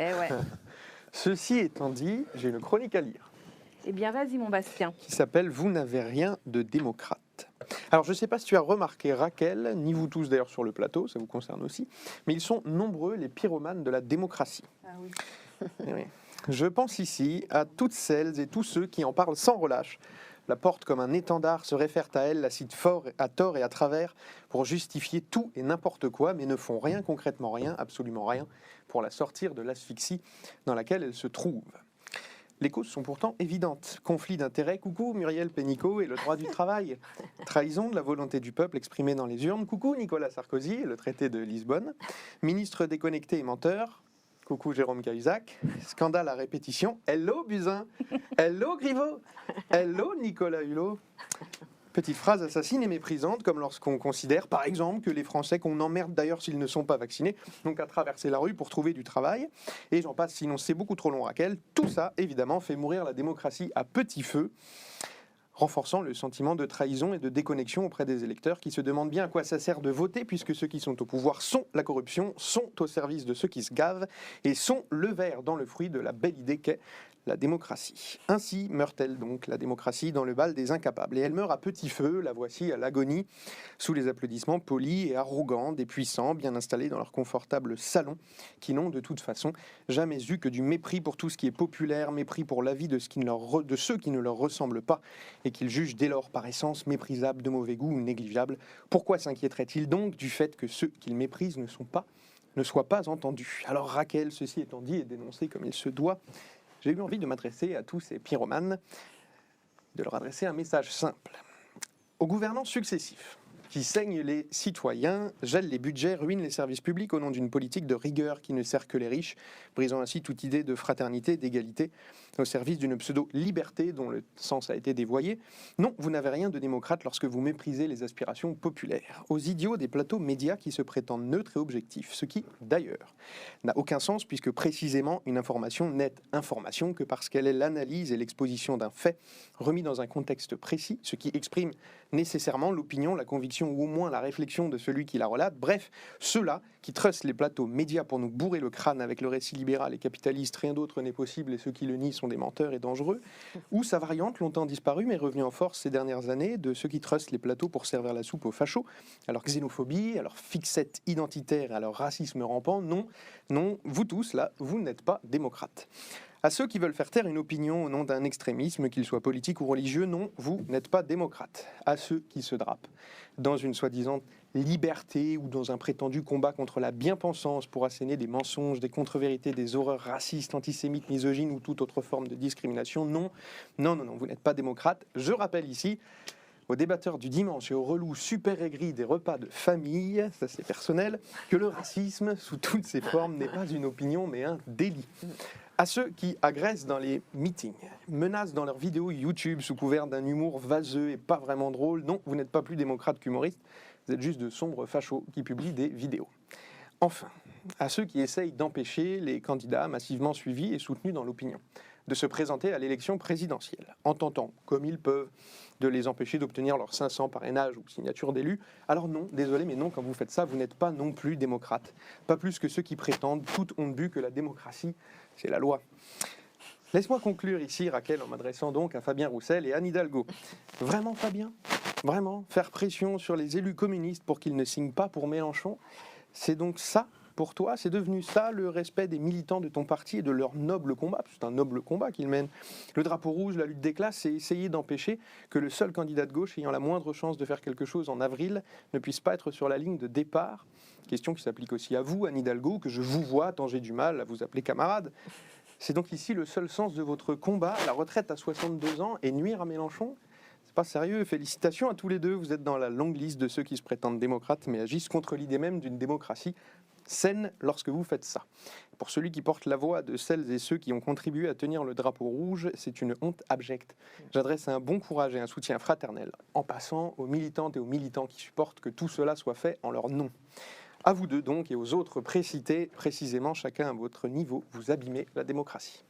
Eh ouais. Ceci étant dit, j'ai une chronique à lire Eh bien, vas-y, mon Bastien. qui s'appelle « Vous n'avez rien de démocrate ». Alors, je ne sais pas si tu as remarqué, Raquel, ni vous tous d'ailleurs sur le plateau, ça vous concerne aussi, mais ils sont nombreux les pyromanes de la démocratie. Ah oui. Eh oui. Je pense ici à toutes celles et tous ceux qui en parlent sans relâche, la portent comme un étendard, se réfèrent à elle, la citent fort, à tort et à travers pour justifier tout et n'importe quoi, mais ne font rien, concrètement rien, absolument rien, pour la sortir de l'asphyxie dans laquelle elle se trouve. Les causes sont pourtant évidentes. Conflit d'intérêts, coucou Muriel Pénicaud et le droit du travail. Trahison de la volonté du peuple exprimée dans les urnes, coucou Nicolas Sarkozy et le traité de Lisbonne. Ministre déconnecté et menteur, coucou Jérôme Cahuzac. Scandale à répétition, hello Buzyn, hello Griveaux, hello Nicolas Hulot. Petite phrase assassine et méprisante, comme lorsqu'on considère, par exemple, que les Français, qu'on emmerde d'ailleurs s'ils ne sont pas vaccinés, n'ont qu'à traverser la rue pour trouver du travail. Et j'en passe, sinon c'est beaucoup trop long, Raquel. Tout ça, évidemment, fait mourir la démocratie à petit feu, renforçant le sentiment de trahison et de déconnexion auprès des électeurs qui se demandent bien à quoi ça sert de voter, puisque ceux qui sont au pouvoir sont la corruption, sont au service de ceux qui se gavent et sont le ver dans le fruit de la belle idée qu'est la démocratie. Ainsi meurt-elle donc, la démocratie, dans le bal des incapables. Et elle meurt à petit feu, la voici à l'agonie, sous les applaudissements polis et arrogants des puissants, bien installés dans leur confortable salon, qui n'ont de toute façon jamais eu que du mépris pour tout ce qui est populaire, mépris pour l'avis de ceux qui ne leur ressemblent pas, et qu'ils jugent dès lors par essence méprisables, de mauvais goût ou négligeables. Pourquoi s'inquiéteraient-ils donc du fait que ceux qu'ils méprisent ne soient pas entendus? Alors Raquel, ceci étant dit et dénoncé comme il se doit, j'ai eu envie de m'adresser à tous ces pyromanes, de leur adresser un message simple. Aux gouvernants successifs, qui saignent les citoyens, gèlent les budgets, ruinent les services publics au nom d'une politique de rigueur qui ne sert que les riches, brisant ainsi toute idée de fraternité, d'égalité, au service d'une pseudo-liberté dont le sens a été dévoyé. Non, vous n'avez rien de démocrate lorsque vous méprisez les aspirations populaires. Aux idiots des plateaux médias qui se prétendent neutres et objectifs, ce qui, d'ailleurs, n'a aucun sens puisque précisément une information n'est information que parce qu'elle est l'analyse et l'exposition d'un fait remis dans un contexte précis, ce qui exprime nécessairement l'opinion, la conviction ou au moins la réflexion de celui qui la relate. Bref, ceux-là qui trustent les plateaux médias pour nous bourrer le crâne avec le récit libéral et capitaliste, rien d'autre n'est possible et ceux qui le nient sont des menteurs et dangereux, ou sa variante, longtemps disparue mais revenue en force ces dernières années, de ceux qui trustent les plateaux pour servir la soupe aux fachos, à leur xénophobie, à leur fixette identitaire, à leur racisme rampant. Non, non, vous tous, là, vous n'êtes pas démocrates. À ceux qui veulent faire taire une opinion au nom d'un extrémisme, qu'il soit politique ou religieux, non, vous n'êtes pas démocrate. À ceux qui se drapent dans une soi-disant liberté ou dans un prétendu combat contre la bien-pensance pour asséner des mensonges, des contre-vérités, des horreurs racistes, antisémites, misogynes ou toute autre forme de discrimination, non, non, non, non, vous n'êtes pas démocrate. Je rappelle ici aux débatteurs du dimanche et aux relous super aigris des repas de famille, ça c'est personnel, que le racisme, sous toutes ses formes, n'est pas une opinion mais un délit. À ceux qui agressent dans les meetings, menacent dans leurs vidéos YouTube sous couvert d'un humour vaseux et pas vraiment drôle, non, vous n'êtes pas plus démocrate qu'humoriste, vous êtes juste de sombres fachos qui publient des vidéos. Enfin, à ceux qui essayent d'empêcher les candidats massivement suivis et soutenus dans l'opinion de se présenter à l'élection présidentielle, en tentant, comme ils peuvent, de les empêcher d'obtenir leurs 500 parrainages ou signatures d'élus. Alors non, désolé, mais non, quand vous faites ça, vous n'êtes pas non plus démocrate. Pas plus que ceux qui prétendent, toute honte bu, que la démocratie, c'est la loi. Laisse-moi conclure ici, Raquel, en m'adressant donc à Fabien Roussel et Anne Hidalgo. Vraiment, Fabien? Vraiment? Faire pression sur les élus communistes pour qu'ils ne signent pas pour Mélenchon? C'est donc ça, pour toi, c'est devenu ça, le respect des militants de ton parti et de leur noble combat? C'est un noble combat qu'ils mènent. Le drapeau rouge, la lutte des classes, c'est essayer d'empêcher que le seul candidat de gauche ayant la moindre chance de faire quelque chose en avril ne puisse pas être sur la ligne de départ. Question qui s'applique aussi à vous, Anne Hidalgo, que je vous vois tant j'ai du mal à vous appeler camarade. C'est donc ici le seul sens de votre combat, la retraite à 62 ans et nuire à Mélenchon? C'est pas sérieux. Félicitations à tous les deux, vous êtes dans la longue liste de ceux qui se prétendent démocrates mais agissent contre l'idée même d'une démocratie saine lorsque vous faites ça. Pour celui qui porte la voix de celles et ceux qui ont contribué à tenir le drapeau rouge, c'est une honte abjecte. J'adresse un bon courage et un soutien fraternel, en passant aux militantes et aux militants qui supportent que tout cela soit fait en leur nom. À vous deux donc et aux autres précités, précisément chacun à votre niveau, vous abîmez la démocratie.